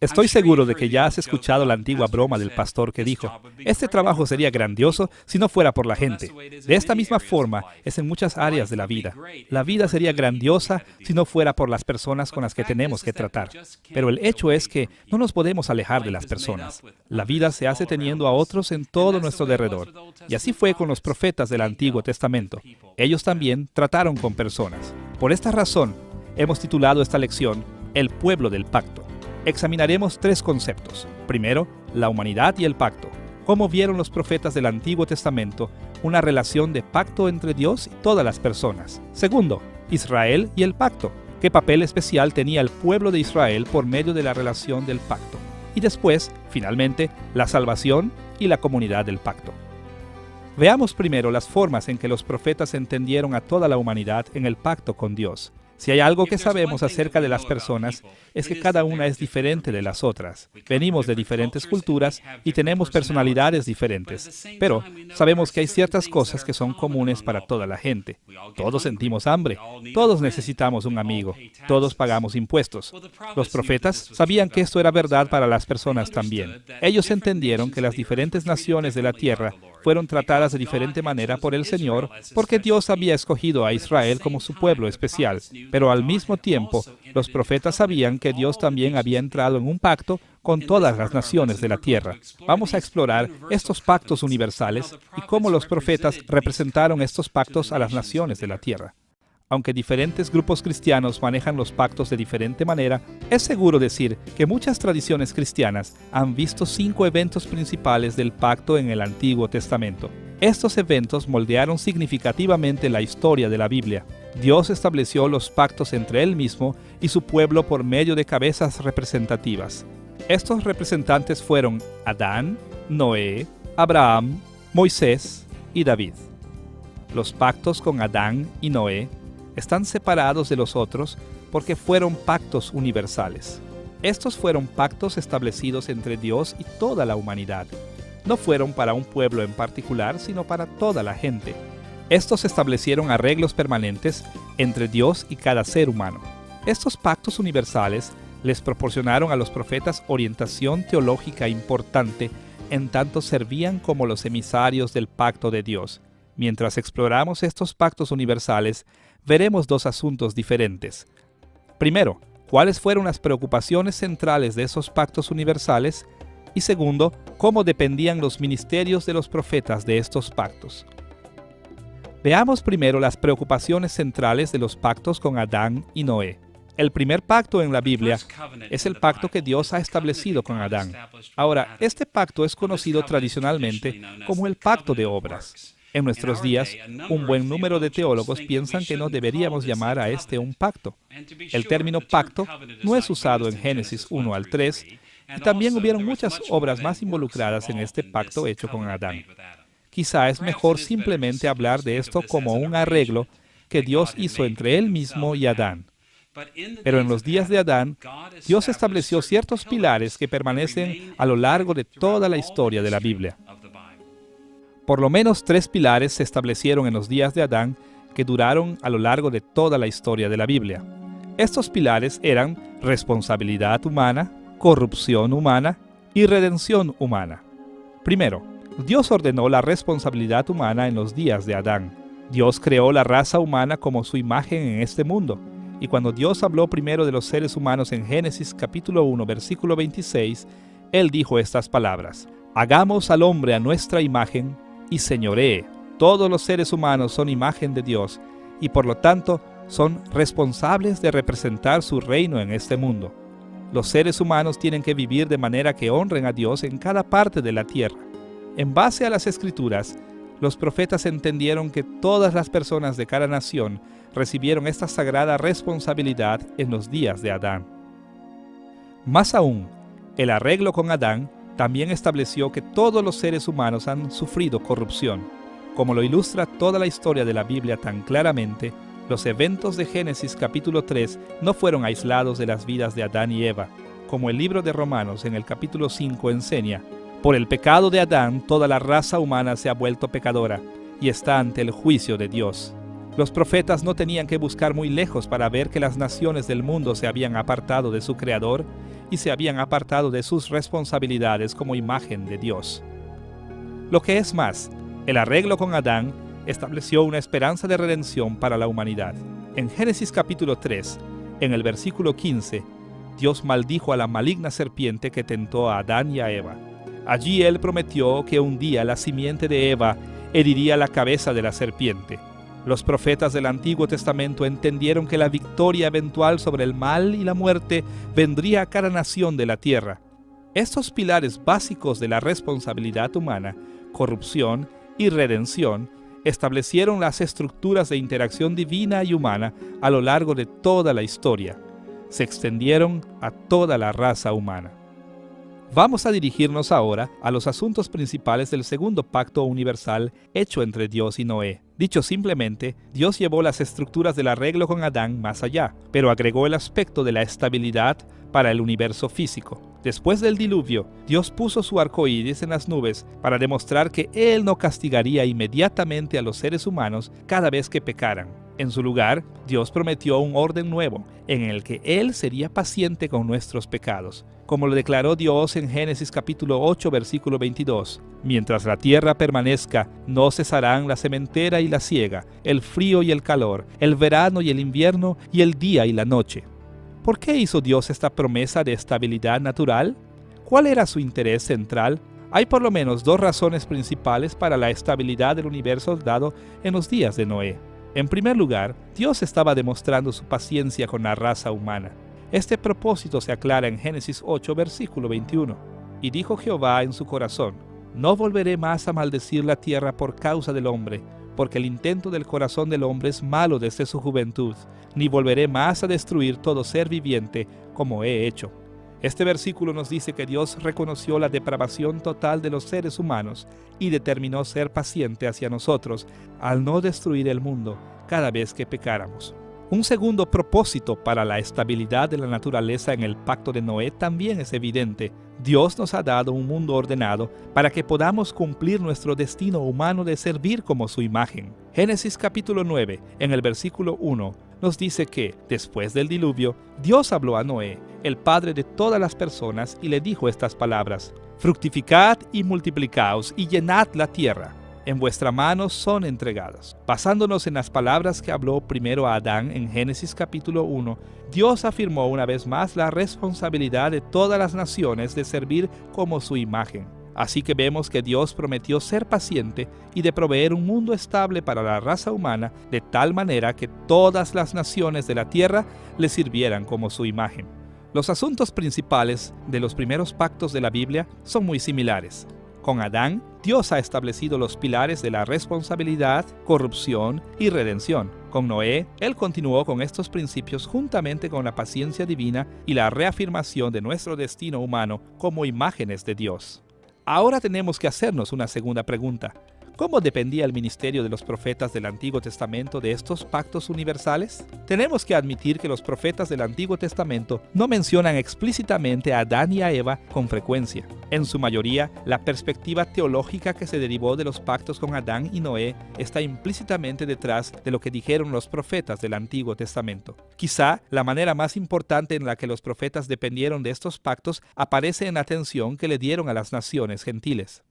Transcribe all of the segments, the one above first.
Estoy seguro de que ya has escuchado la antigua broma del pastor que dijo, este trabajo sería grandioso si no fuera por la gente. De esta misma forma es en muchas áreas de la vida. La vida sería grandiosa si no fuera por las personas con las que tenemos que tratar. Pero el hecho es que no nos podemos alejar de las personas. La vida se hace teniendo a otros en todo nuestro derredor. Y así fue con los profetas del Antiguo Testamento. Ellos también trataron con personas. Por esta razón, hemos titulado esta lección, El pueblo del pacto. Examinaremos tres conceptos. Primero, la humanidad y el pacto. Cómo vieron los profetas del Antiguo Testamento una relación de pacto entre Dios y todas las personas. Segundo, Israel y el pacto. ¿Qué papel especial tenía el pueblo de Israel por medio de la relación del pacto? Y después, finalmente, la salvación y la comunidad del pacto. Veamos primero las formas en que los profetas entendieron a toda la humanidad en el pacto con Dios. Si hay algo que sabemos acerca de las personas, es que cada una es diferente de las otras. Venimos de diferentes culturas y tenemos personalidades diferentes, pero sabemos que hay ciertas cosas que son comunes para toda la gente. Todos sentimos hambre, todos necesitamos un amigo, todos pagamos impuestos. Los profetas sabían que esto era verdad para las personas también. Ellos entendieron que las diferentes naciones de la tierra fueron tratadas de diferente manera por el Señor, porque Dios había escogido a Israel como su pueblo especial. Pero al mismo tiempo, los profetas sabían que Dios también había entrado en un pacto con todas las naciones de la tierra. Vamos a explorar estos pactos universales y cómo los profetas representaron estos pactos a las naciones de la tierra. Aunque diferentes grupos cristianos manejan los pactos de diferente manera, es seguro decir que muchas tradiciones cristianas han visto 5 eventos principales del pacto en el Antiguo Testamento. Estos eventos moldearon significativamente la historia de la Biblia. Dios estableció los pactos entre Él mismo y su pueblo por medio de cabezas representativas. Estos representantes fueron Adán, Noé, Abraham, Moisés y David. Los pactos con Adán y Noé están separados de los otros porque fueron pactos universales. Estos fueron pactos establecidos entre Dios y toda la humanidad. No fueron para un pueblo en particular, sino para toda la gente. Estos establecieron arreglos permanentes entre Dios y cada ser humano. Estos pactos universales les proporcionaron a los profetas orientación teológica importante en tanto servían como los emisarios del pacto de Dios. Mientras exploramos estos pactos universales, veremos dos asuntos diferentes. Primero, cuáles fueron las preocupaciones centrales de esos pactos universales, y segundo, cómo dependían los ministerios de los profetas de estos pactos. Veamos primero las preocupaciones centrales de los pactos con Adán y Noé. El primer pacto en la Biblia es el pacto que Dios ha establecido con Adán. Ahora, este pacto es conocido tradicionalmente como el pacto de obras. En nuestros días, un buen número de teólogos piensan que no deberíamos llamar a este un pacto. El término pacto no es usado en Génesis 1 al 3, y también hubieron muchas obras más involucradas en este pacto hecho con Adán. Quizá es mejor simplemente hablar de esto como un arreglo que Dios hizo entre Él mismo y Adán. Pero en los días de Adán, Dios estableció ciertos pilares que permanecen a lo largo de toda la historia de la Biblia. Por lo menos 3 pilares se establecieron en los días de Adán que duraron a lo largo de toda la historia de la Biblia. Estos pilares eran responsabilidad humana, corrupción humana y redención humana. Primero, Dios ordenó la responsabilidad humana en los días de Adán. Dios creó la raza humana como su imagen en este mundo. Y cuando Dios habló primero de los seres humanos en Génesis capítulo 1, versículo 26, Él dijo estas palabras: «Hagamos al hombre a nuestra imagen y señoree». Todos los seres humanos son imagen de Dios y por lo tanto son responsables de representar su reino en este mundo. Los seres humanos tienen que vivir de manera que honren a Dios en cada parte de la tierra. En base a las Escrituras, los profetas entendieron que todas las personas de cada nación recibieron esta sagrada responsabilidad en los días de Adán. Más aún, el arreglo con Adán también estableció que todos los seres humanos han sufrido corrupción. Como lo ilustra toda la historia de la Biblia tan claramente, los eventos de Génesis capítulo 3 no fueron aislados de las vidas de Adán y Eva. Como el libro de Romanos en el capítulo 5 enseña, por el pecado de Adán toda la raza humana se ha vuelto pecadora y está ante el juicio de Dios. Los profetas no tenían que buscar muy lejos para ver que las naciones del mundo se habían apartado de su Creador y se habían apartado de sus responsabilidades como imagen de Dios. Lo que es más, el arreglo con Adán estableció una esperanza de redención para la humanidad. En Génesis capítulo 3, en el versículo 15, Dios maldijo a la maligna serpiente que tentó a Adán y a Eva. Allí Él prometió que un día la simiente de Eva heriría la cabeza de la serpiente. Los profetas del Antiguo Testamento entendieron que la victoria eventual sobre el mal y la muerte vendría a cada nación de la tierra. Estos pilares básicos de la responsabilidad humana, corrupción y redención, establecieron las estructuras de interacción divina y humana a lo largo de toda la historia. Se extendieron a toda la raza humana. Vamos a dirigirnos ahora a los asuntos principales del segundo pacto universal hecho entre Dios y Noé. Dicho simplemente, Dios llevó las estructuras del arreglo con Adán más allá, pero agregó el aspecto de la estabilidad para el universo físico. Después del diluvio, Dios puso su arco iris en las nubes para demostrar que Él no castigaría inmediatamente a los seres humanos cada vez que pecaran. En su lugar, Dios prometió un orden nuevo, en el que Él sería paciente con nuestros pecados, como lo declaró Dios en Génesis capítulo 8, versículo 22. Mientras la tierra permanezca, no cesarán la sementera y la siega, el frío y el calor, el verano y el invierno, y el día y la noche. ¿Por qué hizo Dios esta promesa de estabilidad natural? ¿Cuál era su interés central? Hay por lo menos dos razones principales para la estabilidad del universo dado en los días de Noé. En primer lugar, Dios estaba demostrando su paciencia con la raza humana. Este propósito se aclara en Génesis 8, versículo 21. Y dijo Jehová en su corazón: no volveré más a maldecir la tierra por causa del hombre, porque el intento del corazón del hombre es malo desde su juventud, ni volveré más a destruir todo ser viviente como he hecho. Este versículo nos dice que Dios reconoció la depravación total de los seres humanos y determinó ser paciente hacia nosotros al no destruir el mundo cada vez que pecáramos. Un segundo propósito para la estabilidad de la naturaleza en el pacto de Noé también es evidente. Dios nos ha dado un mundo ordenado para que podamos cumplir nuestro destino humano de servir como su imagen. Génesis capítulo 9, en el versículo 1, nos dice que, después del diluvio, Dios habló a Noé, el padre de todas las personas, y le dijo estas palabras: fructificad y multiplicaos y llenad la tierra. En vuestra mano son entregadas. Basándonos en las palabras que habló primero a Adán en Génesis capítulo 1, Dios afirmó una vez más la responsabilidad de todas las naciones de servir como su imagen. Así que vemos que Dios prometió ser paciente y de proveer un mundo estable para la raza humana, de tal manera que todas las naciones de la tierra le sirvieran como su imagen. Los asuntos principales de los primeros pactos de la Biblia son muy similares. Con Adán, Dios ha establecido los pilares de la responsabilidad, corrupción y redención. Con Noé, Él continuó con estos principios juntamente con la paciencia divina y la reafirmación de nuestro destino humano como imágenes de Dios. Ahora tenemos que hacernos una segunda pregunta. ¿Cómo dependía el ministerio de los profetas del Antiguo Testamento de estos pactos universales? Tenemos que admitir que los profetas del Antiguo Testamento no mencionan explícitamente a Adán y a Eva con frecuencia. En su mayoría, la perspectiva teológica que se derivó de los pactos con Adán y Noé está implícitamente detrás de lo que dijeron los profetas del Antiguo Testamento. Quizá la manera más importante en la que los profetas dependieron de estos pactos aparece en la atención que le dieron a las naciones gentiles.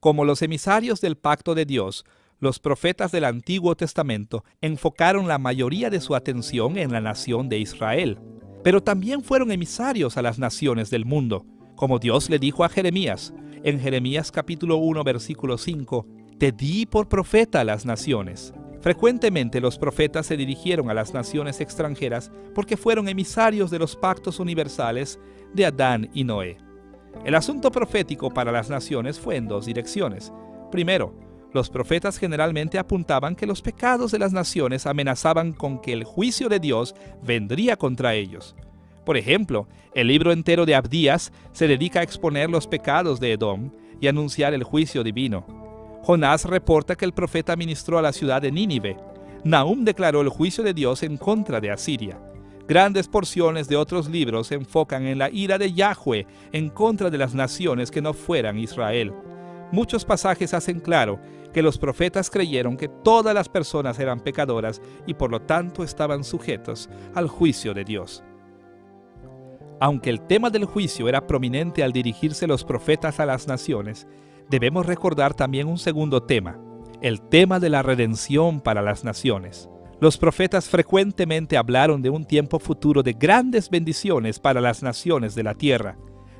Como los emisarios del pacto de Dios, los profetas del Antiguo Testamento enfocaron la mayoría de su atención en la nación de Israel, pero también fueron emisarios a las naciones del mundo, como Dios le dijo a Jeremías, en Jeremías capítulo 1, versículo 5, «Te di por profeta a las naciones». Frecuentemente los profetas se dirigieron a las naciones extranjeras porque fueron emisarios de los pactos universales de Adán y Noé. El asunto profético para las naciones fue en dos direcciones. Primero, los profetas generalmente apuntaban que los pecados de las naciones amenazaban con que el juicio de Dios vendría contra ellos. Por ejemplo, el libro entero de Abdías se dedica a exponer los pecados de Edom y anunciar el juicio divino. Jonás reporta que el profeta ministró a la ciudad de Nínive. Nahum declaró el juicio de Dios en contra de Asiria. Grandes porciones de otros libros se enfocan en la ira de Yahweh en contra de las naciones que no fueran Israel. Muchos pasajes hacen claro que los profetas creyeron que todas las personas eran pecadoras y por lo tanto estaban sujetos al juicio de Dios. Aunque el tema del juicio era prominente al dirigirse los profetas a las naciones, debemos recordar también un segundo tema, el tema de la redención para las naciones. Los profetas frecuentemente hablaron de un tiempo futuro de grandes bendiciones para las naciones de la tierra.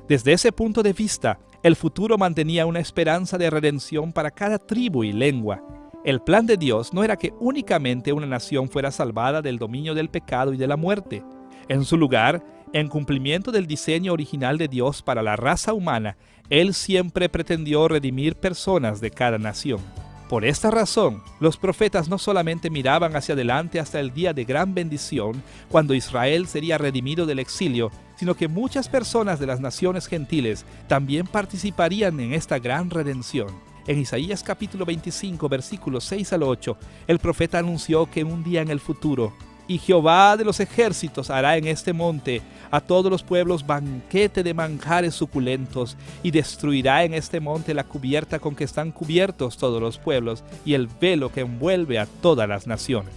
Desde ese punto de vista, el futuro mantenía una esperanza de redención para cada tribu y lengua. El plan de Dios no era que únicamente una nación fuera salvada del dominio del pecado y de la muerte. En su lugar, en cumplimiento del diseño original de Dios para la raza humana, Él siempre pretendió redimir personas de cada nación. Por esta razón, los profetas no solamente miraban hacia adelante hasta el día de gran bendición, cuando Israel sería redimido del exilio, sino que muchas personas de las naciones gentiles también participarían en esta gran redención. En Isaías capítulo 25, versículos 6 al 8, el profeta anunció que un día en el futuro, y Jehová de los ejércitos hará en este monte a todos los pueblos banquete de manjares suculentos, y destruirá en este monte la cubierta con que están cubiertos todos los pueblos, y el velo que envuelve a todas las naciones.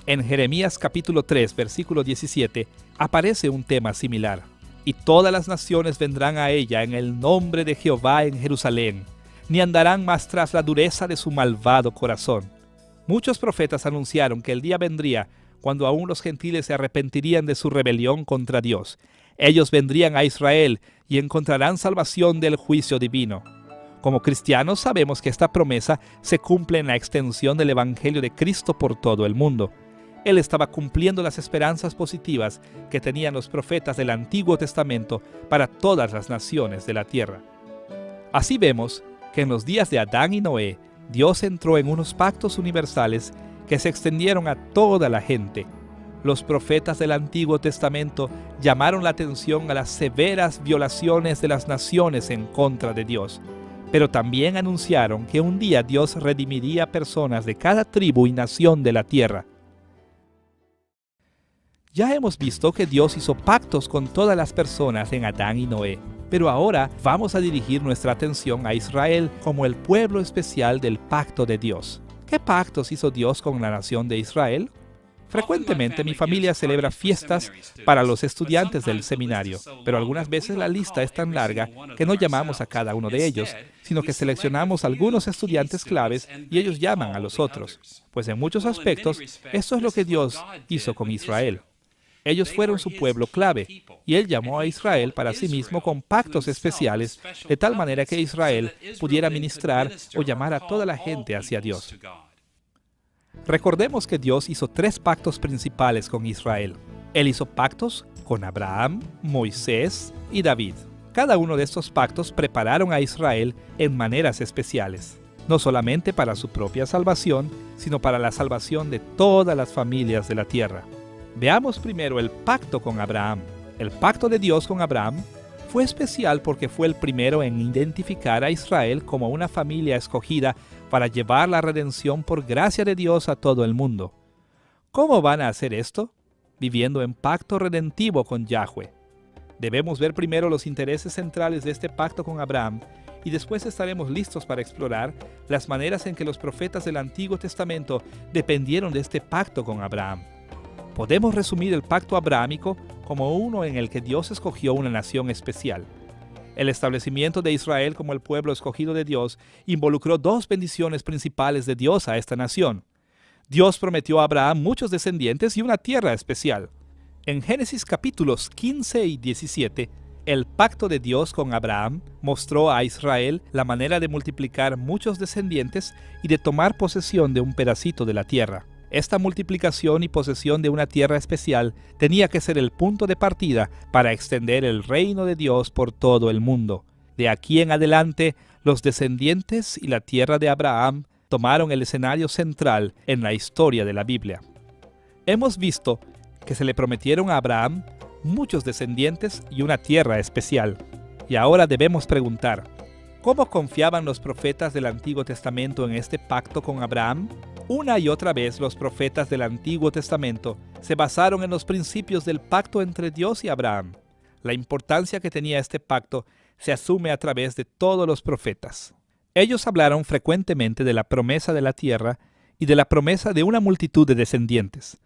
En Jeremías capítulo 3, versículo 17, aparece un tema similar. Y todas las naciones vendrán a ella en el nombre de Jehová en Jerusalén, ni andarán más tras la dureza de su malvado corazón. Muchos profetas anunciaron que el día vendría cuando aún los gentiles se arrepentirían de su rebelión contra Dios. Ellos vendrían a Israel y encontrarán salvación del juicio divino. Como cristianos sabemos que esta promesa se cumple en la extensión del Evangelio de Cristo por todo el mundo. Él estaba cumpliendo las esperanzas positivas que tenían los profetas del Antiguo Testamento para todas las naciones de la tierra. Así vemos que en los días de Adán y Noé, Dios entró en unos pactos universales que se extendieron a toda la gente. Los profetas del Antiguo Testamento llamaron la atención a las severas violaciones de las naciones en contra de Dios, pero también anunciaron que un día Dios redimiría personas de cada tribu y nación de la tierra. Ya hemos visto que Dios hizo pactos con todas las personas en Adán y Noé, pero ahora vamos a dirigir nuestra atención a Israel como el pueblo especial del pacto de Dios. ¿Qué pactos hizo Dios con la nación de Israel? Frecuentemente mi familia celebra fiestas para los estudiantes del seminario, pero algunas veces la lista es tan larga que no llamamos a cada uno de ellos, sino que seleccionamos algunos estudiantes claves y ellos llaman a los otros. Pues en muchos aspectos, esto es lo que Dios hizo con Israel. Ellos fueron su pueblo clave, y Él llamó a Israel para sí mismo con pactos especiales, de tal manera que Israel pudiera ministrar o llamar a toda la gente hacia Dios. Recordemos que Dios hizo 3 pactos principales con Israel. Él hizo pactos con Abraham, Moisés y David. Cada uno de estos pactos prepararon a Israel en maneras especiales, no solamente para su propia salvación, sino para la salvación de todas las familias de la tierra. Veamos primero el pacto con Abraham. El pacto de Dios con Abraham fue especial porque fue el primero en identificar a Israel como una familia escogida para llevar la redención por gracia de Dios a todo el mundo. ¿Cómo van a hacer esto? Viviendo en pacto redentivo con Yahweh. Debemos ver primero los intereses centrales de este pacto con Abraham y después estaremos listos para explorar las maneras en que los profetas del Antiguo Testamento dependieron de este pacto con Abraham. Podemos resumir el pacto abrahámico como uno en el que Dios escogió una nación especial. El establecimiento de Israel como el pueblo escogido de Dios involucró 2 bendiciones principales de Dios a esta nación. Dios prometió a Abraham muchos descendientes y una tierra especial. En Génesis capítulos 15 y 17, el pacto de Dios con Abraham mostró a Israel la manera de multiplicar muchos descendientes y de tomar posesión de un pedacito de la tierra. Esta multiplicación y posesión de una tierra especial tenía que ser el punto de partida para extender el reino de Dios por todo el mundo. De aquí en adelante, los descendientes y la tierra de Abraham tomaron el escenario central en la historia de la Biblia. Hemos visto que se le prometieron a Abraham muchos descendientes y una tierra especial. Y ahora debemos preguntar, ¿cómo confiaban los profetas del Antiguo Testamento en este pacto con Abraham? Una y otra vez los profetas del Antiguo Testamento se basaron en los principios del pacto entre Dios y Abraham. La importancia que tenía este pacto se asume a través de todos los profetas. Ellos hablaron frecuentemente de la promesa de la tierra y de la promesa de una multitud de descendientes.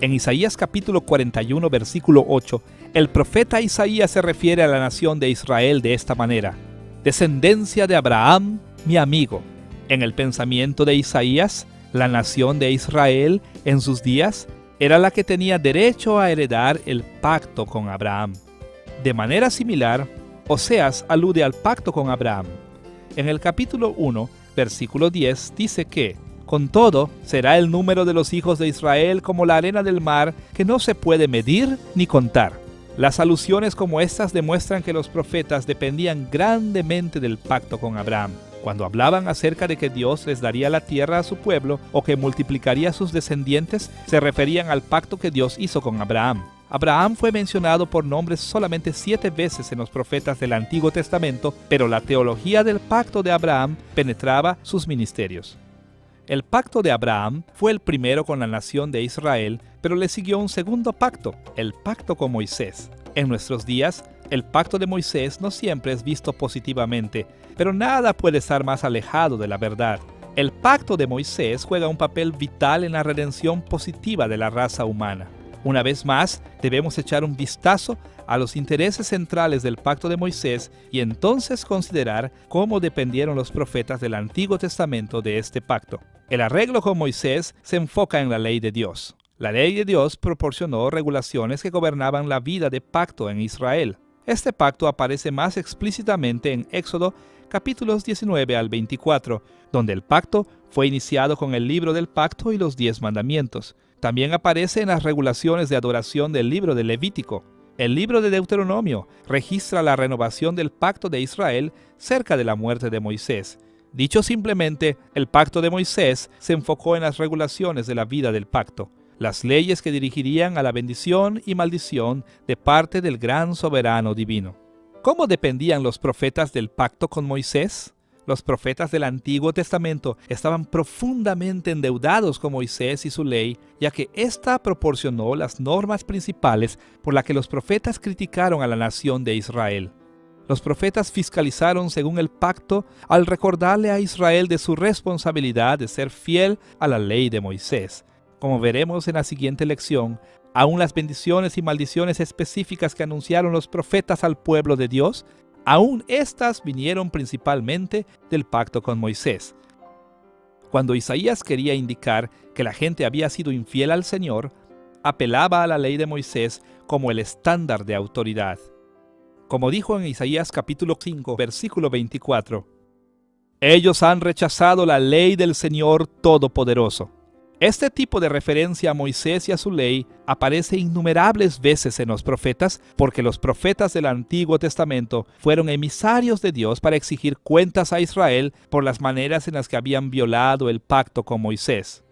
En Isaías capítulo 41, versículo 8, El profeta Isaías se refiere a la nación de Israel de esta manera: descendencia de Abraham, mi amigo. En el pensamiento de Isaías, la nación de Israel en sus días era la que tenía derecho a heredar el pacto con Abraham. De manera similar, Oseas alude al pacto con Abraham. En el capítulo 1, versículo 10, dice que, con todo, será el número de los hijos de Israel como la arena del mar, que no se puede medir ni contar. Las alusiones como estas demuestran que los profetas dependían grandemente del pacto con Abraham. Cuando hablaban acerca de que Dios les daría la tierra a su pueblo o que multiplicaría sus descendientes, se referían al pacto que Dios hizo con Abraham. Abraham fue mencionado por nombre solamente 7 veces en los profetas del Antiguo Testamento, pero la teología del pacto de Abraham penetraba sus ministerios. El pacto de Abraham fue el primero con la nación de Israel, pero le siguió un segundo pacto, el pacto con Moisés. En nuestros días, el pacto de Moisés no siempre es visto positivamente, pero nada puede estar más alejado de la verdad. El pacto de Moisés juega un papel vital en la redención positiva de la raza humana. Una vez más, debemos echar un vistazo a los intereses centrales del pacto de Moisés y entonces considerar cómo dependieron los profetas del Antiguo Testamento de este pacto. El arreglo con Moisés se enfoca en la ley de Dios. La ley de Dios proporcionó regulaciones que gobernaban la vida de pacto en Israel. Este pacto aparece más explícitamente en Éxodo capítulos 19 al 24, donde el pacto fue iniciado con el libro del pacto y los 10 mandamientos. También aparece en las regulaciones de adoración del libro de Levítico. El libro de Deuteronomio registra la renovación del pacto de Israel cerca de la muerte de Moisés. Dicho simplemente, el pacto de Moisés se enfocó en las regulaciones de la vida del pacto, las leyes que dirigirían a la bendición y maldición de parte del gran soberano divino. ¿Cómo dependían los profetas del pacto con Moisés? Los profetas del Antiguo Testamento estaban profundamente endeudados con Moisés y su ley, ya que ésta proporcionó las normas principales por las que los profetas criticaron a la nación de Israel. Los profetas fiscalizaron según el pacto al recordarle a Israel de su responsabilidad de ser fiel a la ley de Moisés. Como veremos en la siguiente lección, aún las bendiciones y maldiciones específicas que anunciaron los profetas al pueblo de Dios, aún estas vinieron principalmente del pacto con Moisés. Cuando Isaías quería indicar que la gente había sido infiel al Señor, apelaba a la ley de Moisés como el estándar de autoridad. Como dijo en Isaías capítulo 5, versículo 24, «Ellos han rechazado la ley del Señor Todopoderoso». Este tipo de referencia a Moisés y a su ley aparece innumerables veces en los profetas, porque los profetas del Antiguo Testamento fueron emisarios de Dios para exigir cuentas a Israel por las maneras en las que habían violado el pacto con Moisés.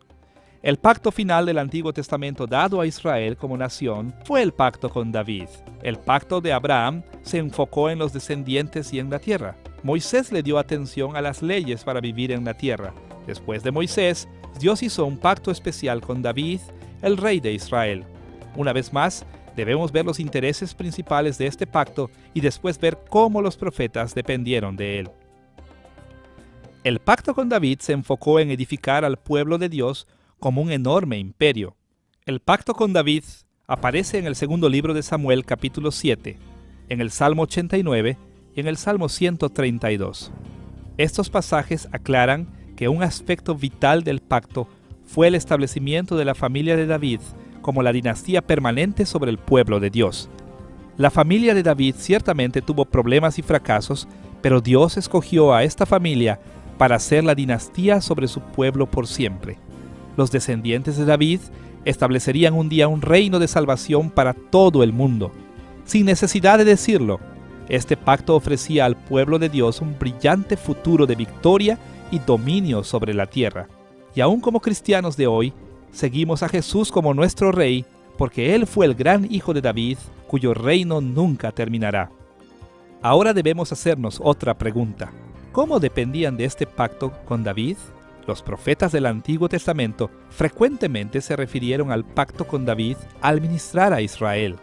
El pacto final del Antiguo Testamento dado a Israel como nación fue el pacto con David. El pacto de Abraham se enfocó en los descendientes y en la tierra. Moisés le dio atención a las leyes para vivir en la tierra. Después de Moisés, Dios hizo un pacto especial con David, el rey de Israel. Una vez más, debemos ver los intereses principales de este pacto y después ver cómo los profetas dependieron de él. El pacto con David se enfocó en edificar al pueblo de Dios como un enorme imperio. El pacto con David aparece en el segundo libro de Samuel, capítulo 7, en el Salmo 89 y en el Salmo 132. Estos pasajes aclaran que un aspecto vital del pacto fue el establecimiento de la familia de David como la dinastía permanente sobre el pueblo de Dios. La familia de David ciertamente tuvo problemas y fracasos, pero Dios escogió a esta familia para ser la dinastía sobre su pueblo por siempre. Los descendientes de David establecerían un día un reino de salvación para todo el mundo. Sin necesidad de decirlo, este pacto ofrecía al pueblo de Dios un brillante futuro de victoria y dominio sobre la tierra. Y aún como cristianos de hoy, seguimos a Jesús como nuestro Rey, porque Él fue el gran hijo de David, cuyo reino nunca terminará. Ahora debemos hacernos otra pregunta. ¿Cómo dependían de este pacto con David? Los profetas del Antiguo Testamento frecuentemente se refirieron al pacto con David al ministrar a Israel.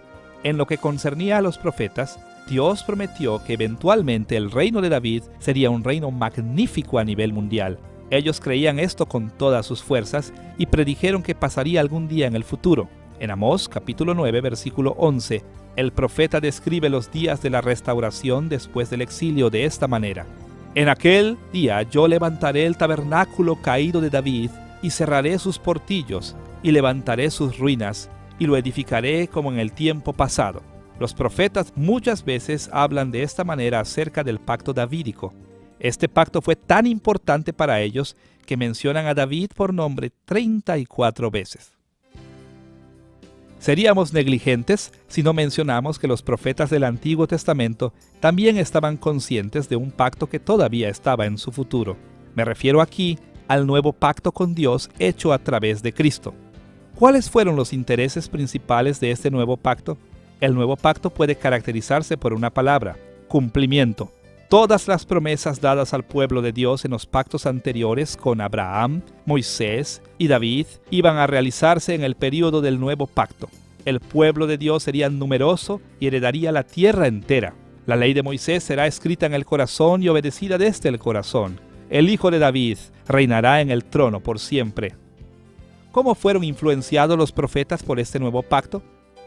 En lo que concernía a los profetas, Dios prometió que eventualmente el reino de David sería un reino magnífico a nivel mundial. Ellos creían esto con todas sus fuerzas y predijeron que pasaría algún día en el futuro. En Amós capítulo 9 versículo 11, El profeta describe los días de la restauración después del exilio de esta manera: en aquel día yo levantaré el tabernáculo caído de David, y cerraré sus portillos, y levantaré sus ruinas, y lo edificaré como en el tiempo pasado. Los profetas muchas veces hablan de esta manera acerca del pacto davídico. Este pacto fue tan importante para ellos que mencionan a David por nombre 34 veces. Seríamos negligentes si no mencionamos que los profetas del Antiguo Testamento también estaban conscientes de un pacto que todavía estaba en su futuro. Me refiero aquí al nuevo pacto con Dios hecho a través de Cristo. ¿Cuáles fueron los intereses principales de este nuevo pacto? El nuevo pacto puede caracterizarse por una palabra: cumplimiento. Todas las promesas dadas al pueblo de Dios en los pactos anteriores con Abraham, Moisés y David iban a realizarse en el período del nuevo pacto. El pueblo de Dios sería numeroso y heredaría la tierra entera. La ley de Moisés será escrita en el corazón y obedecida desde el corazón. El hijo de David reinará en el trono por siempre. ¿Cómo fueron influenciados los profetas por este nuevo pacto?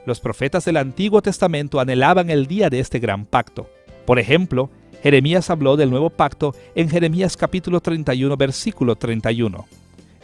Los profetas del Antiguo Testamento anhelaban el día de este gran pacto. Por ejemplo, Jeremías habló del nuevo pacto en Jeremías capítulo 31, versículo 31.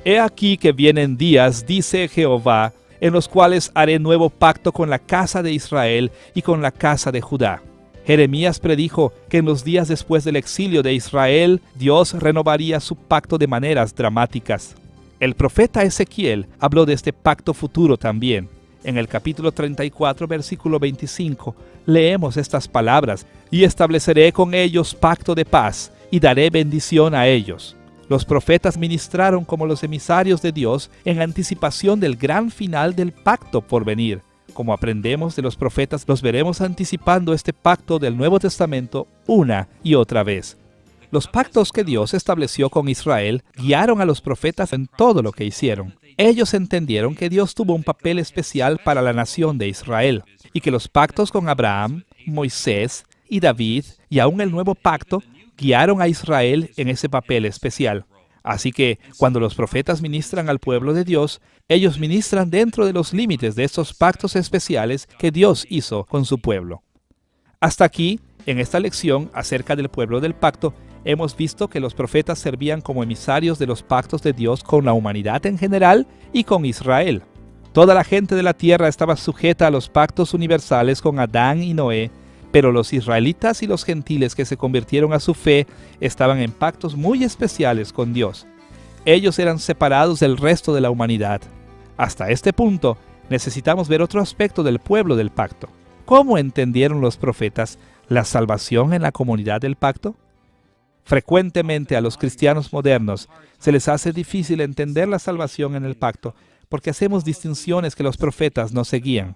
He aquí que vienen días, dice Jehová, en los cuales haré nuevo pacto con la casa de Israel y con la casa de Judá. Jeremías predijo que en los días después del exilio de Israel, Dios renovaría su pacto de maneras dramáticas. El profeta Ezequiel habló de este pacto futuro también. En el capítulo 34, versículo 25, leemos estas palabras: y estableceré con ellos pacto de paz, y daré bendición a ellos. Los profetas ministraron como los emisarios de Dios en anticipación del gran final del pacto por venir. Como aprendemos de los profetas, los veremos anticipando este pacto del Nuevo Testamento una y otra vez. Los pactos que Dios estableció con Israel guiaron a los profetas en todo lo que hicieron. Ellos entendieron que Dios tuvo un papel especial para la nación de Israel, y que los pactos con Abraham, Moisés y David, y aún el nuevo pacto, guiaron a Israel en ese papel especial. Así que, cuando los profetas ministran al pueblo de Dios, ellos ministran dentro de los límites de estos pactos especiales que Dios hizo con su pueblo. Hasta aquí, en esta lección acerca del pueblo del pacto, hemos visto que los profetas servían como emisarios de los pactos de Dios con la humanidad en general y con Israel. Toda la gente de la tierra estaba sujeta a los pactos universales con Adán y Noé, pero los israelitas y los gentiles que se convirtieron a su fe estaban en pactos muy especiales con Dios. Ellos eran separados del resto de la humanidad. Hasta este punto, necesitamos ver otro aspecto del pueblo del pacto. ¿Cómo entendieron los profetas la salvación en la comunidad del pacto? Frecuentemente a los cristianos modernos se les hace difícil entender la salvación en el pacto porque hacemos distinciones que los profetas no seguían.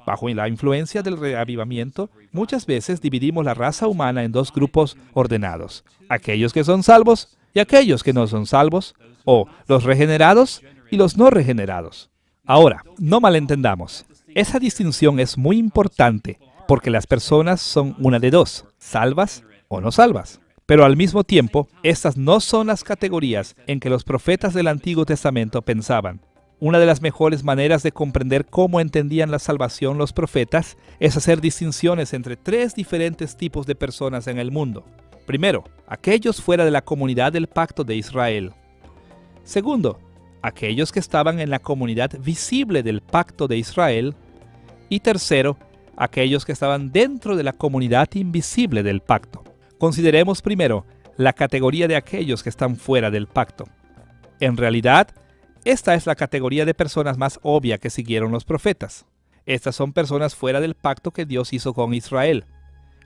Bajo la influencia del reavivamiento, muchas veces dividimos la raza humana en dos grupos ordenados: aquellos que son salvos y aquellos que no son salvos, o los regenerados y los no regenerados. Ahora, no malentendamos. Esa distinción es muy importante porque las personas son una de dos: salvas o no salvas. Pero al mismo tiempo, estas no son las categorías en que los profetas del Antiguo Testamento pensaban. Una de las mejores maneras de comprender cómo entendían la salvación los profetas es hacer distinciones entre tres diferentes tipos de personas en el mundo. Primero, aquellos fuera de la comunidad del pacto de Israel. Segundo, aquellos que estaban en la comunidad visible del pacto de Israel. Y tercero, aquellos que estaban dentro de la comunidad invisible del pacto. Consideremos primero la categoría de aquellos que están fuera del pacto. En realidad, esta es la categoría de personas más obvia que siguieron los profetas. Estas son personas fuera del pacto que Dios hizo con Israel.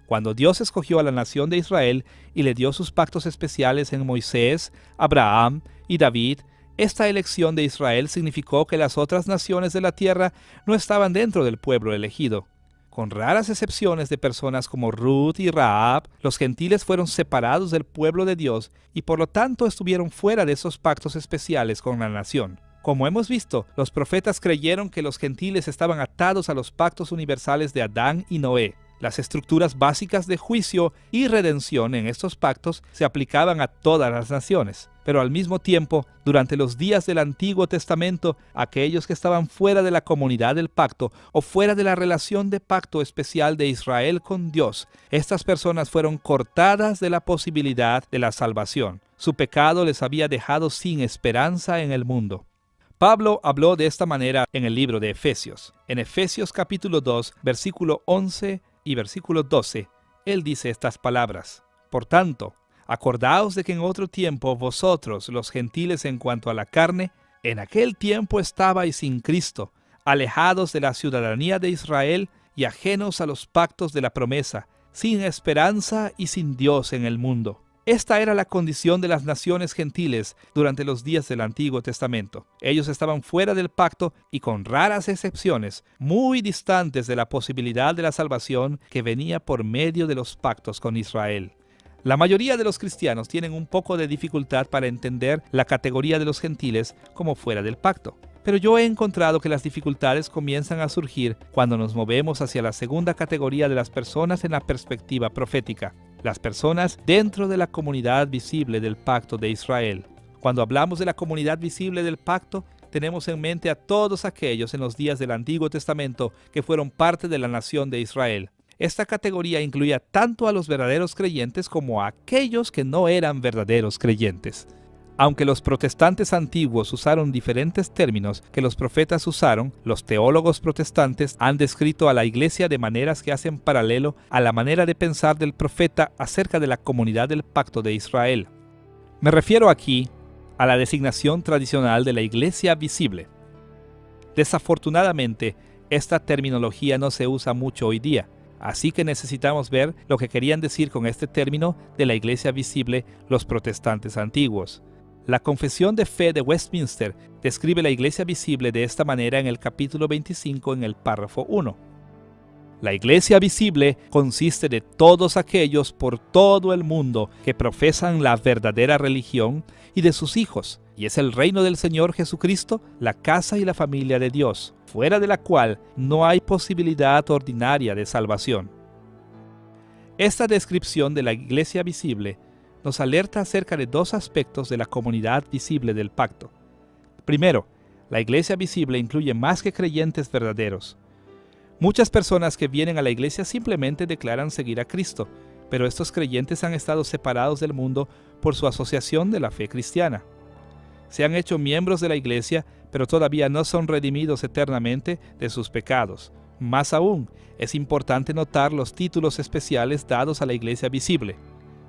Cuando Dios escogió a la nación de Israel y le dio sus pactos especiales en Moisés, Abraham y David, esta elección de Israel significó que las otras naciones de la tierra no estaban dentro del pueblo elegido. Con raras excepciones de personas como Ruth y Rahab, los gentiles fueron separados del pueblo de Dios y por lo tanto estuvieron fuera de esos pactos especiales con la nación. Como hemos visto, los profetas creyeron que los gentiles estaban atados a los pactos universales de Adán y Noé. Las estructuras básicas de juicio y redención en estos pactos se aplicaban a todas las naciones, pero al mismo tiempo, durante los días del Antiguo Testamento, aquellos que estaban fuera de la comunidad del pacto o fuera de la relación de pacto especial de Israel con Dios, estas personas fueron cortadas de la posibilidad de la salvación. Su pecado les había dejado sin esperanza en el mundo. Pablo habló de esta manera en el libro de Efesios. En Efesios capítulo 2, versículo 11 y versículo 12, él dice estas palabras: Por tanto, acordaos de que en otro tiempo vosotros, los gentiles en cuanto a la carne, en aquel tiempo estabais sin Cristo, alejados de la ciudadanía de Israel y ajenos a los pactos de la promesa, sin esperanza y sin Dios en el mundo. Esta era la condición de las naciones gentiles durante los días del Antiguo Testamento. Ellos estaban fuera del pacto y, con raras excepciones, muy distantes de la posibilidad de la salvación que venía por medio de los pactos con Israel. La mayoría de los cristianos tienen un poco de dificultad para entender la categoría de los gentiles como fuera del pacto. Pero yo he encontrado que las dificultades comienzan a surgir cuando nos movemos hacia la segunda categoría de las personas en la perspectiva profética. Las personas dentro de la comunidad visible del pacto de Israel. Cuando hablamos de la comunidad visible del pacto, tenemos en mente a todos aquellos en los días del Antiguo Testamento que fueron parte de la nación de Israel. Esta categoría incluía tanto a los verdaderos creyentes como a aquellos que no eran verdaderos creyentes. Aunque los protestantes antiguos usaron diferentes términos que los profetas usaron, los teólogos protestantes han descrito a la iglesia de maneras que hacen paralelo a la manera de pensar del profeta acerca de la comunidad del pacto de Israel. Me refiero aquí a la designación tradicional de la iglesia visible. Desafortunadamente, esta terminología no se usa mucho hoy día, así que necesitamos ver lo que querían decir con este término de la iglesia visible los protestantes antiguos. La Confesión de Fe de Westminster describe la iglesia visible de esta manera en el capítulo 25 en el párrafo 1. La iglesia visible consiste de todos aquellos por todo el mundo que profesan la verdadera religión y de sus hijos, y es el reino del Señor Jesucristo, la casa y la familia de Dios, fuera de la cual no hay posibilidad ordinaria de salvación. Esta descripción de la iglesia visible nos alerta acerca de dos aspectos de la comunidad visible del pacto. Primero, la iglesia visible incluye más que creyentes verdaderos. Muchas personas que vienen a la iglesia simplemente declaran seguir a Cristo, pero estos creyentes han estado separados del mundo por su asociación de la fe cristiana. Se han hecho miembros de la iglesia, pero todavía no son redimidos eternamente de sus pecados. Más aún, es importante notar los títulos especiales dados a la iglesia visible.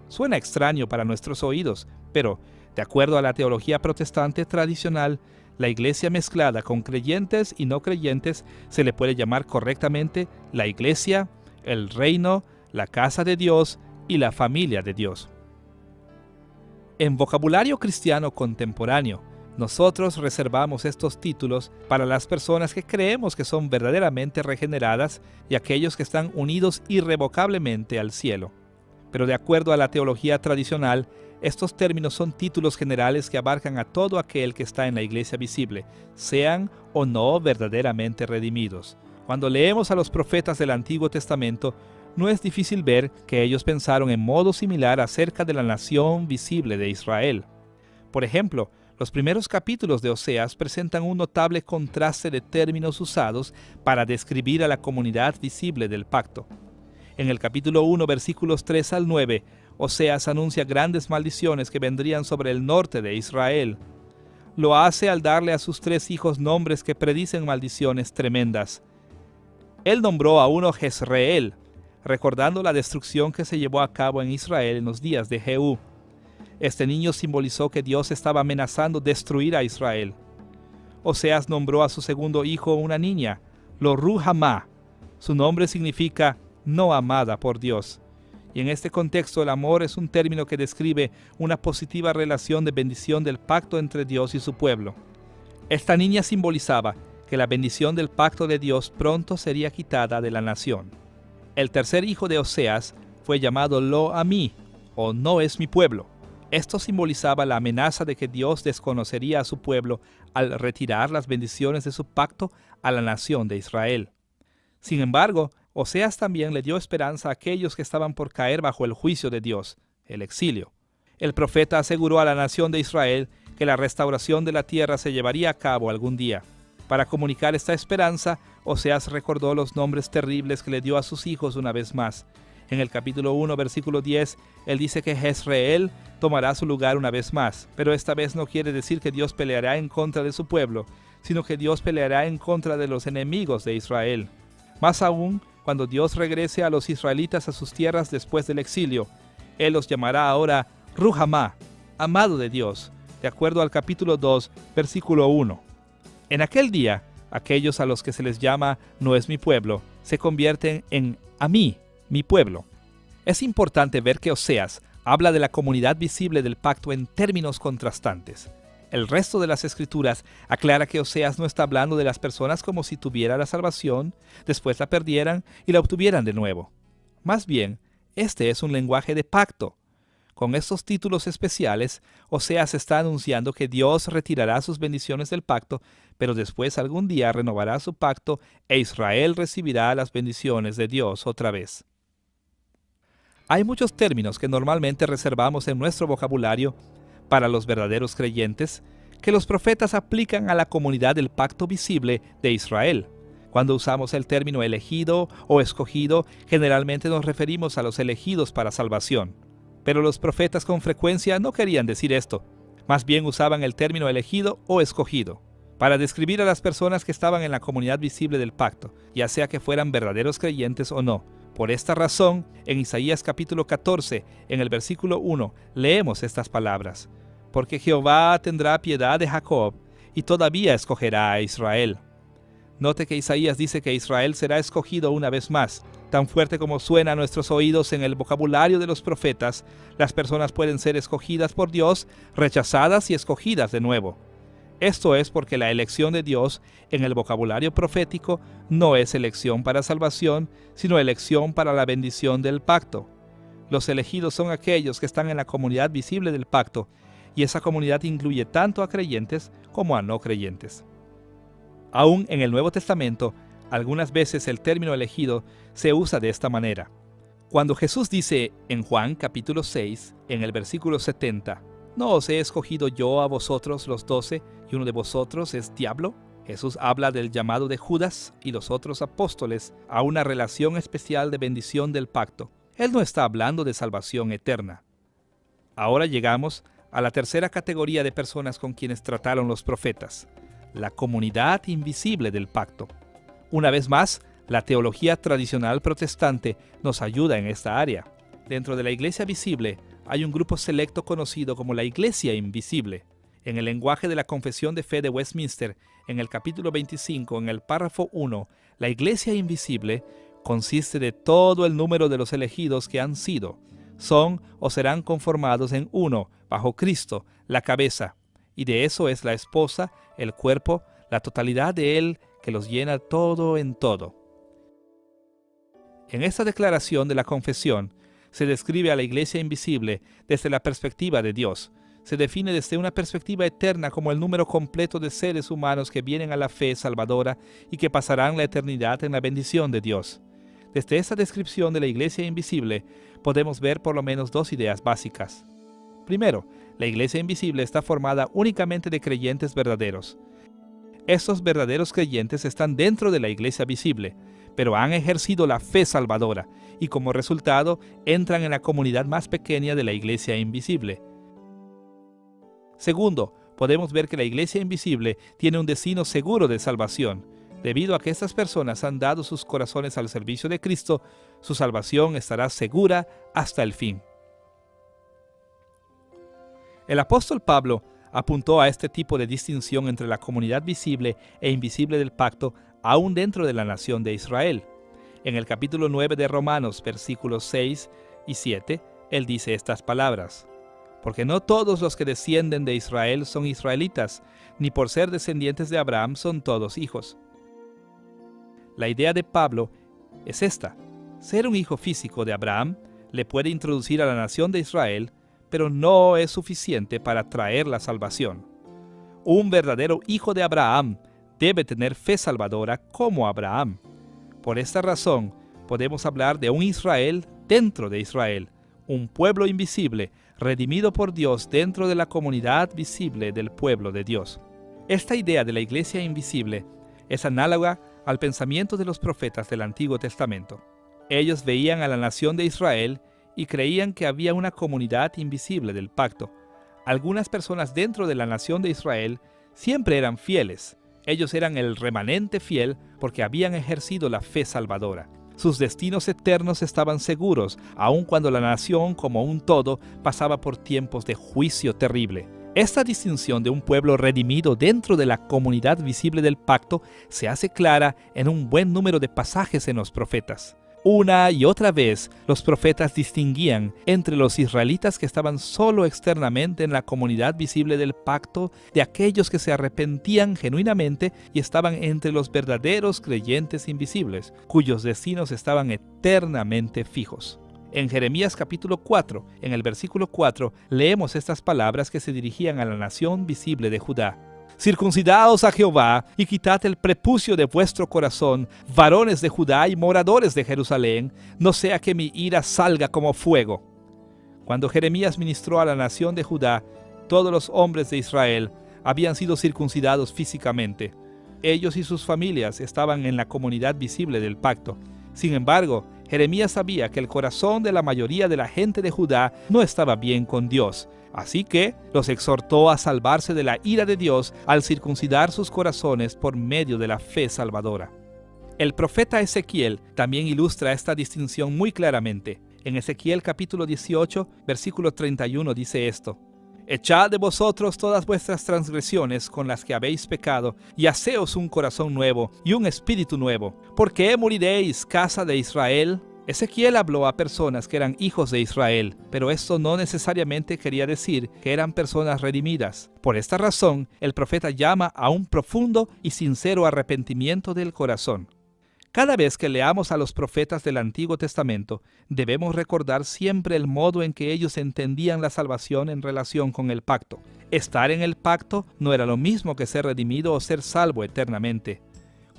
Suena extraño para nuestros oídos, pero, de acuerdo a la teología protestante tradicional, la iglesia mezclada con creyentes y no creyentes se le puede llamar correctamente la iglesia, el reino, la casa de Dios y la familia de Dios. En vocabulario cristiano contemporáneo, nosotros reservamos estos títulos para las personas que creemos que son verdaderamente regeneradas y aquellos que están unidos irrevocablemente al cielo. Pero de acuerdo a la teología tradicional, estos términos son títulos generales que abarcan a todo aquel que está en la iglesia visible, sean o no verdaderamente redimidos. Cuando leemos a los profetas del Antiguo Testamento, no es difícil ver que ellos pensaron en modo similar acerca de la nación visible de Israel. Por ejemplo, los primeros capítulos de Oseas presentan un notable contraste de términos usados para describir a la comunidad visible del pacto. En el capítulo 1, versículos 3 al 9, Oseas anuncia grandes maldiciones que vendrían sobre el norte de Israel. Lo hace al darle a sus 3 hijos nombres que predicen maldiciones tremendas. Él nombró a uno Jezreel, recordando la destrucción que se llevó a cabo en Israel en los días de Jehú. Este niño simbolizó que Dios estaba amenazando destruir a Israel. Oseas nombró a su segundo hijo una niña, Lo-Ruhamah. Su nombre significa no amada por Dios. Y en este contexto el amor es un término que describe una positiva relación de bendición del pacto entre Dios y su pueblo. Esta niña simbolizaba que la bendición del pacto de Dios pronto sería quitada de la nación. El tercer hijo de Oseas fue llamado Lo-Amí, o no es mi pueblo. Esto simbolizaba la amenaza de que Dios desconocería a su pueblo al retirar las bendiciones de su pacto a la nación de Israel. Sin embargo, Oseas también le dio esperanza a aquellos que estaban por caer bajo el juicio de Dios, el exilio. El profeta aseguró a la nación de Israel que la restauración de la tierra se llevaría a cabo algún día. Para comunicar esta esperanza, Oseas recordó los nombres terribles que le dio a sus hijos una vez más. En el capítulo 1, versículo 10, él dice que Jezreel tomará su lugar una vez más, pero esta vez no quiere decir que Dios peleará en contra de su pueblo, sino que Dios peleará en contra de los enemigos de Israel. Más aún, cuando Dios regrese a los israelitas a sus tierras después del exilio, Él los llamará ahora Ruhamá, amado de Dios, de acuerdo al capítulo 2, versículo 1. En aquel día, aquellos a los que se les llama no es mi pueblo, se convierten en a mí, mi pueblo. Es importante ver que Oseas habla de la comunidad visible del pacto en términos contrastantes. El resto de las escrituras aclara que Oseas no está hablando de las personas como si tuviera la salvación, después la perdieran y la obtuvieran de nuevo. Más bien, este es un lenguaje de pacto. Con estos títulos especiales, Oseas está anunciando que Dios retirará sus bendiciones del pacto, pero después algún día renovará su pacto e Israel recibirá las bendiciones de Dios otra vez. Hay muchos términos que normalmente reservamos en nuestro vocabulario para los verdaderos creyentes que los profetas aplican a la comunidad del pacto visible de Israel. Cuando usamos el término elegido o escogido, generalmente nos referimos a los elegidos para salvación. Pero los profetas con frecuencia no querían decir esto. Más bien usaban el término elegido o escogido para describir a las personas que estaban en la comunidad visible del pacto, ya sea que fueran verdaderos creyentes o no. Por esta razón, en Isaías capítulo 14, en el versículo 1, leemos estas palabras: porque Jehová tendrá piedad de Jacob, y todavía escogerá a Israel. Note que Isaías dice que Israel será escogido una vez más. Tan fuerte como suena a nuestros oídos en el vocabulario de los profetas, las personas pueden ser escogidas por Dios, rechazadas y escogidas de nuevo. Esto es porque la elección de Dios en el vocabulario profético no es elección para salvación, sino elección para la bendición del pacto. Los elegidos son aquellos que están en la comunidad visible del pacto, y esa comunidad incluye tanto a creyentes como a no creyentes. Aún en el Nuevo Testamento, algunas veces el término elegido se usa de esta manera. Cuando Jesús dice en Juan capítulo 6, en el versículo 70, ¿no os he escogido yo a vosotros los 12 y uno de vosotros es diablo? Jesús habla del llamado de Judas y los otros apóstoles a una relación especial de bendición del pacto. Él no está hablando de salvación eterna. Ahora llegamos a la tercera categoría de personas con quienes trataron los profetas: la comunidad invisible del pacto. Una vez más, la teología tradicional protestante nos ayuda en esta área. Dentro de la iglesia visible hay un grupo selecto conocido como la iglesia invisible. En el lenguaje de la Confesión de Fe de Westminster, en el capítulo 25, en el párrafo 1, la iglesia invisible consiste de todo el número de los elegidos que han sido, son o serán conformados en uno, bajo Cristo, la cabeza, y de eso es la esposa, el cuerpo, la totalidad de Él que los llena todo en todo. En esta declaración de la confesión se describe a la iglesia invisible desde la perspectiva de Dios. Se define desde una perspectiva eterna como el número completo de seres humanos que vienen a la fe salvadora y que pasarán la eternidad en la bendición de Dios. Desde esta descripción de la iglesia invisible podemos ver por lo menos dos ideas básicas. Primero, la iglesia invisible está formada únicamente de creyentes verdaderos. Estos verdaderos creyentes están dentro de la iglesia visible, pero han ejercido la fe salvadora y como resultado entran en la comunidad más pequeña de la iglesia invisible. Segundo, podemos ver que la iglesia invisible tiene un destino seguro de salvación. Debido a que estas personas han dado sus corazones al servicio de Cristo, su salvación estará segura hasta el fin. El apóstol Pablo apuntó a este tipo de distinción entre la comunidad visible e invisible del pacto aún dentro de la nación de Israel. En el capítulo 9 de Romanos, versículos 6 y 7, él dice estas palabras: porque no todos los que descienden de Israel son israelitas, ni por ser descendientes de Abraham son todos hijos. La idea de Pablo es esta: ser un hijo físico de Abraham le puede introducir a la nación de Israel, pero no es suficiente para traer la salvación. Un verdadero hijo de Abraham debe tener fe salvadora como Abraham. Por esta razón, podemos hablar de un Israel dentro de Israel, un pueblo invisible, redimido por Dios dentro de la comunidad visible del pueblo de Dios. Esta idea de la iglesia invisible es análoga al pensamiento de los profetas del Antiguo Testamento. Ellos veían a la nación de Israel y creían que había una comunidad invisible del pacto. Algunas personas dentro de la nación de Israel siempre eran fieles. Ellos eran el remanente fiel porque habían ejercido la fe salvadora. Sus destinos eternos estaban seguros, aun cuando la nación como un todo pasaba por tiempos de juicio terrible. Esta distinción de un pueblo redimido dentro de la comunidad visible del pacto se hace clara en un buen número de pasajes en los profetas. Una y otra vez, los profetas distinguían entre los israelitas que estaban solo externamente en la comunidad visible del pacto de aquellos que se arrepentían genuinamente y estaban entre los verdaderos creyentes invisibles, cuyos destinos estaban eternamente fijos. En Jeremías capítulo 4, en el versículo 4, leemos estas palabras que se dirigían a la nación visible de Judá. Circuncidaos a Jehová y quitad el prepucio de vuestro corazón, varones de Judá y moradores de Jerusalén, no sea que mi ira salga como fuego. Cuando Jeremías ministró a la nación de Judá, todos los hombres de Israel habían sido circuncidados físicamente. Ellos y sus familias estaban en la comunidad visible del pacto. Sin embargo, Jeremías sabía que el corazón de la mayoría de la gente de Judá no estaba bien con Dios. Así que los exhortó a salvarse de la ira de Dios al circuncidar sus corazones por medio de la fe salvadora. El profeta Ezequiel también ilustra esta distinción muy claramente. En Ezequiel capítulo 18, versículo 31 dice esto: Echad de vosotros todas vuestras transgresiones con las que habéis pecado, y haceos un corazón nuevo y un espíritu nuevo. ¿Por qué moriréis, casa de Israel? Ezequiel habló a personas que eran hijos de Israel, pero esto no necesariamente quería decir que eran personas redimidas. Por esta razón, el profeta llama a un profundo y sincero arrepentimiento del corazón. Cada vez que leamos a los profetas del Antiguo Testamento, debemos recordar siempre el modo en que ellos entendían la salvación en relación con el pacto. Estar en el pacto no era lo mismo que ser redimido o ser salvo eternamente.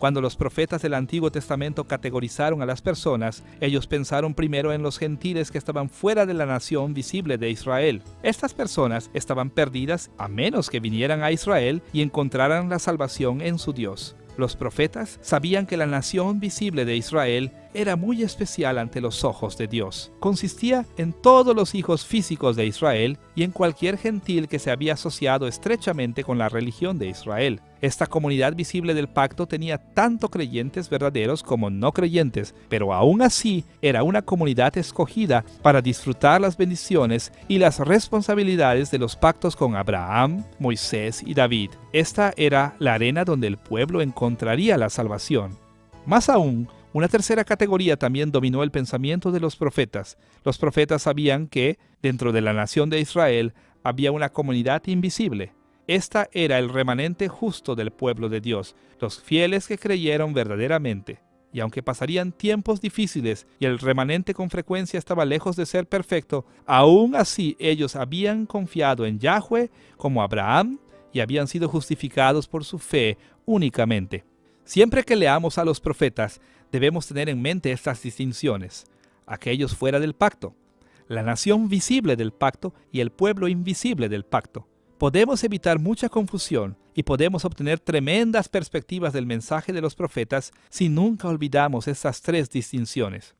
Cuando los profetas del Antiguo Testamento categorizaron a las personas, ellos pensaron primero en los gentiles que estaban fuera de la nación visible de Israel. Estas personas estaban perdidas a menos que vinieran a Israel y encontraran la salvación en su Dios. Los profetas sabían que la nación visible de Israel era muy especial ante los ojos de Dios. Consistía en todos los hijos físicos de Israel y en cualquier gentil que se había asociado estrechamente con la religión de Israel. Esta comunidad visible del pacto tenía tanto creyentes verdaderos como no creyentes, pero aún así era una comunidad escogida para disfrutar las bendiciones y las responsabilidades de los pactos con Abraham, Moisés y David. Esta era la arena donde el pueblo encontraría la salvación. Más aún, una tercera categoría también dominó el pensamiento de los profetas. Los profetas sabían que, dentro de la nación de Israel, había una comunidad invisible. Esta era el remanente justo del pueblo de Dios, los fieles que creyeron verdaderamente. Y aunque pasarían tiempos difíciles y el remanente con frecuencia estaba lejos de ser perfecto, aún así ellos habían confiado en Yahweh como Abraham y habían sido justificados por su fe únicamente. Siempre que leamos a los profetas, debemos tener en mente estas distinciones: aquellos fuera del pacto, la nación visible del pacto y el pueblo invisible del pacto. Podemos evitar mucha confusión y podemos obtener tremendas perspectivas del mensaje de los profetas si nunca olvidamos estas tres distinciones.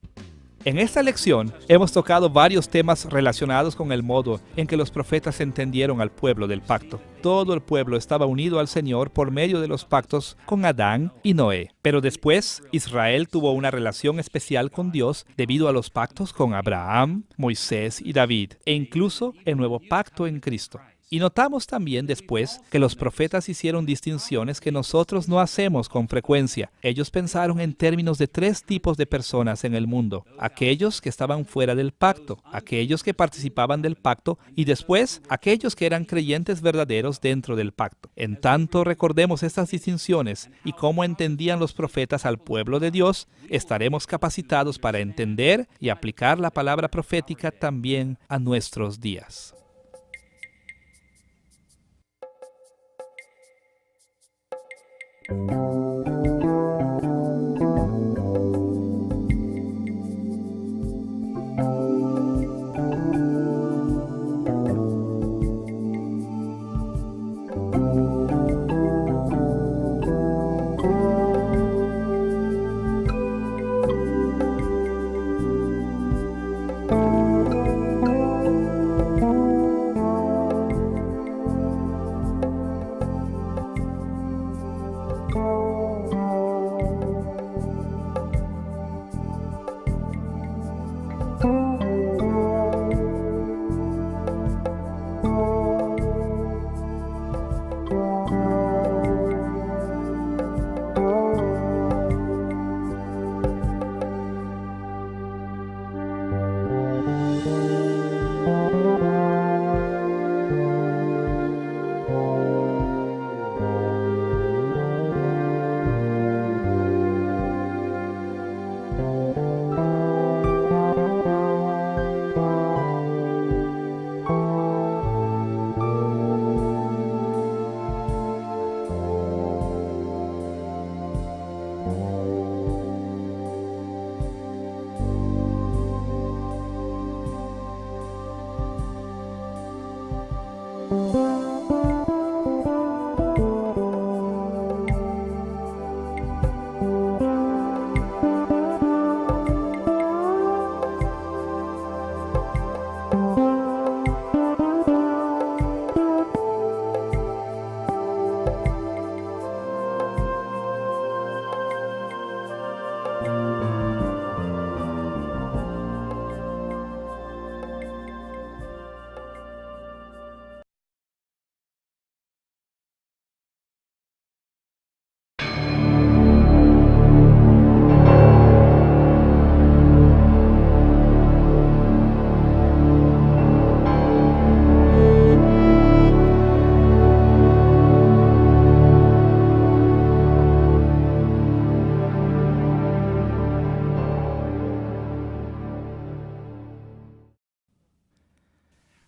En esta lección hemos tocado varios temas relacionados con el modo en que los profetas entendieron al pueblo del pacto. Todo el pueblo estaba unido al Señor por medio de los pactos con Adán y Noé. Pero después, Israel tuvo una relación especial con Dios debido a los pactos con Abraham, Moisés y David, e incluso el nuevo pacto en Cristo. Y notamos también después que los profetas hicieron distinciones que nosotros no hacemos con frecuencia. Ellos pensaron en términos de tres tipos de personas en el mundo: aquellos que estaban fuera del pacto, aquellos que participaban del pacto y después aquellos que eran creyentes verdaderos dentro del pacto. En tanto recordemos estas distinciones y cómo entendían los profetas al pueblo de Dios, estaremos capacitados para entender y aplicar la palabra profética también a nuestros días.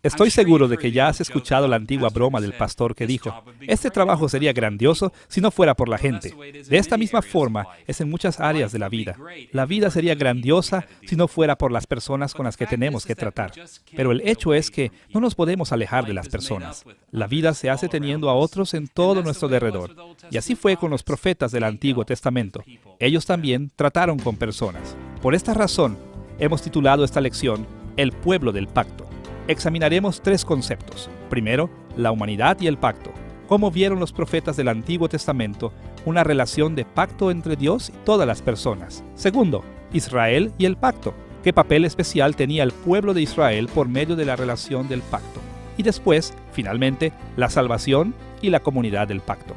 Estoy seguro de que ya has escuchado la antigua broma del pastor que dijo, este trabajo sería grandioso si no fuera por la gente. De esta misma forma es en muchas áreas de la vida. La vida sería grandiosa si no fuera por las personas con las que tenemos que tratar. Pero el hecho es que no nos podemos alejar de las personas. La vida se hace teniendo a otros en todo nuestro derredor. Y así fue con los profetas del Antiguo Testamento. Ellos también trataron con personas. Por esta razón, hemos titulado esta lección, El pueblo del pacto. Examinaremos tres conceptos. Primero, la humanidad y el pacto. Cómo vieron los profetas del Antiguo Testamento una relación de pacto entre Dios y todas las personas. Segundo, Israel y el pacto. ¿Qué papel especial tenía el pueblo de Israel por medio de la relación del pacto? Y después, finalmente, la salvación y la comunidad del pacto.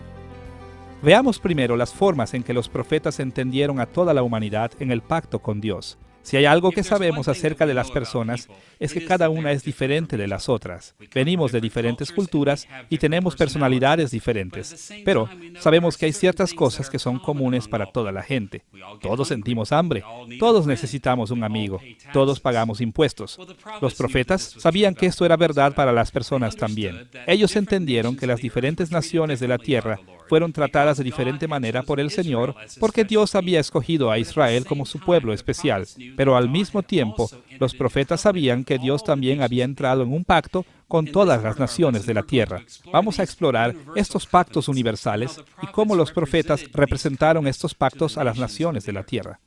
Veamos primero las formas en que los profetas entendieron a toda la humanidad en el pacto con Dios. Si hay algo que sabemos acerca de las personas, es que cada una es diferente de las otras. Venimos de diferentes culturas y tenemos personalidades diferentes, pero sabemos que hay ciertas cosas que son comunes para toda la gente. Todos sentimos hambre, todos necesitamos un amigo, todos pagamos impuestos. Los profetas sabían que esto era verdad para las personas también. Ellos entendieron que las diferentes naciones de la tierra fueron tratadas de diferente manera por el Señor, porque Dios había escogido a Israel como su pueblo especial. Pero al mismo tiempo, los profetas sabían que Dios también había entrado en un pacto con todas las naciones de la tierra. Vamos a explorar estos pactos universales y cómo los profetas representaron estos pactos a las naciones de la tierra.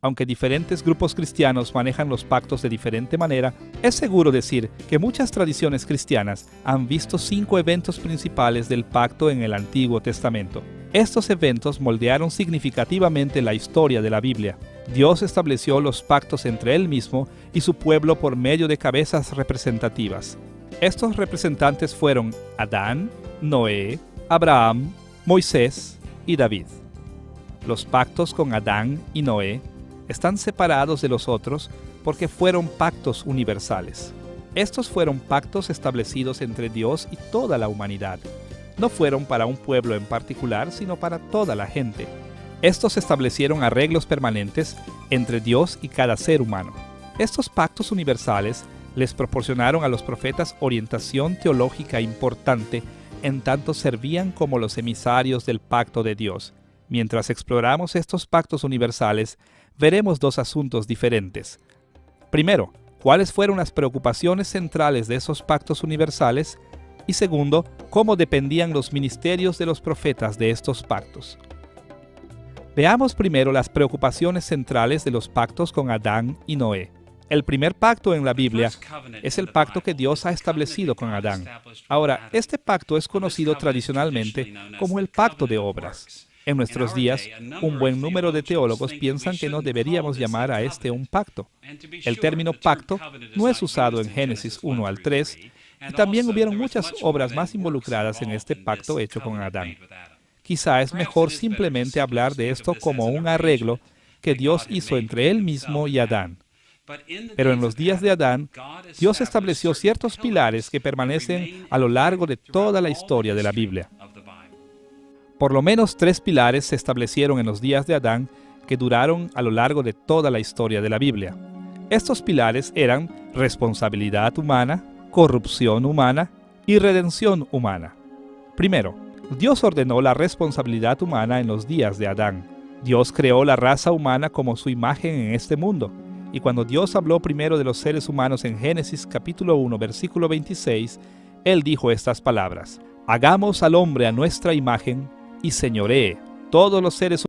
Aunque diferentes grupos cristianos manejan los pactos de diferente manera, es seguro decir que muchas tradiciones cristianas han visto 5 eventos principales del pacto en el Antiguo Testamento. Estos eventos moldearon significativamente la historia de la Biblia. Dios estableció los pactos entre Él mismo y su pueblo por medio de cabezas representativas. Estos representantes fueron Adán, Noé, Abraham, Moisés y David. Los pactos con Adán y Noé están separados de los otros porque fueron pactos universales. Estos fueron pactos establecidos entre Dios y toda la humanidad. No fueron para un pueblo en particular, sino para toda la gente. Estos establecieron arreglos permanentes entre Dios y cada ser humano. Estos pactos universales les proporcionaron a los profetas orientación teológica importante en tanto servían como los emisarios del pacto de Dios. Mientras exploramos estos pactos universales, veremos dos asuntos diferentes. Primero, cuáles fueron las preocupaciones centrales de esos pactos universales, y segundo, cómo dependían los ministerios de los profetas de estos pactos. Veamos primero las preocupaciones centrales de los pactos con Adán y Noé. El primer pacto en la Biblia es el pacto que Dios ha establecido con Adán. Ahora, este pacto es conocido tradicionalmente como el pacto de obras. En nuestros días, un buen número de teólogos piensan que no deberíamos llamar a este un pacto. El término pacto no es usado en Génesis 1 al 3, y también hubieron muchas obras más involucradas en este pacto hecho con Adán. Quizá es mejor simplemente hablar de esto como un arreglo que Dios hizo entre Él mismo y Adán. Pero en los días de Adán, Dios estableció ciertos pilares que permanecen a lo largo de toda la historia de la Biblia. Por lo menos 3 pilares se establecieron en los días de Adán que duraron a lo largo de toda la historia de la Biblia. Estos pilares eran responsabilidad humana, corrupción humana y redención humana. Primero, Dios ordenó la responsabilidad humana en los días de Adán. Dios creó la raza humana como su imagen en este mundo. Y cuando Dios habló primero de los seres humanos en Génesis capítulo 1, versículo 26, Él dijo estas palabras: hagamos al hombre a nuestra imagen y señoree todos los seres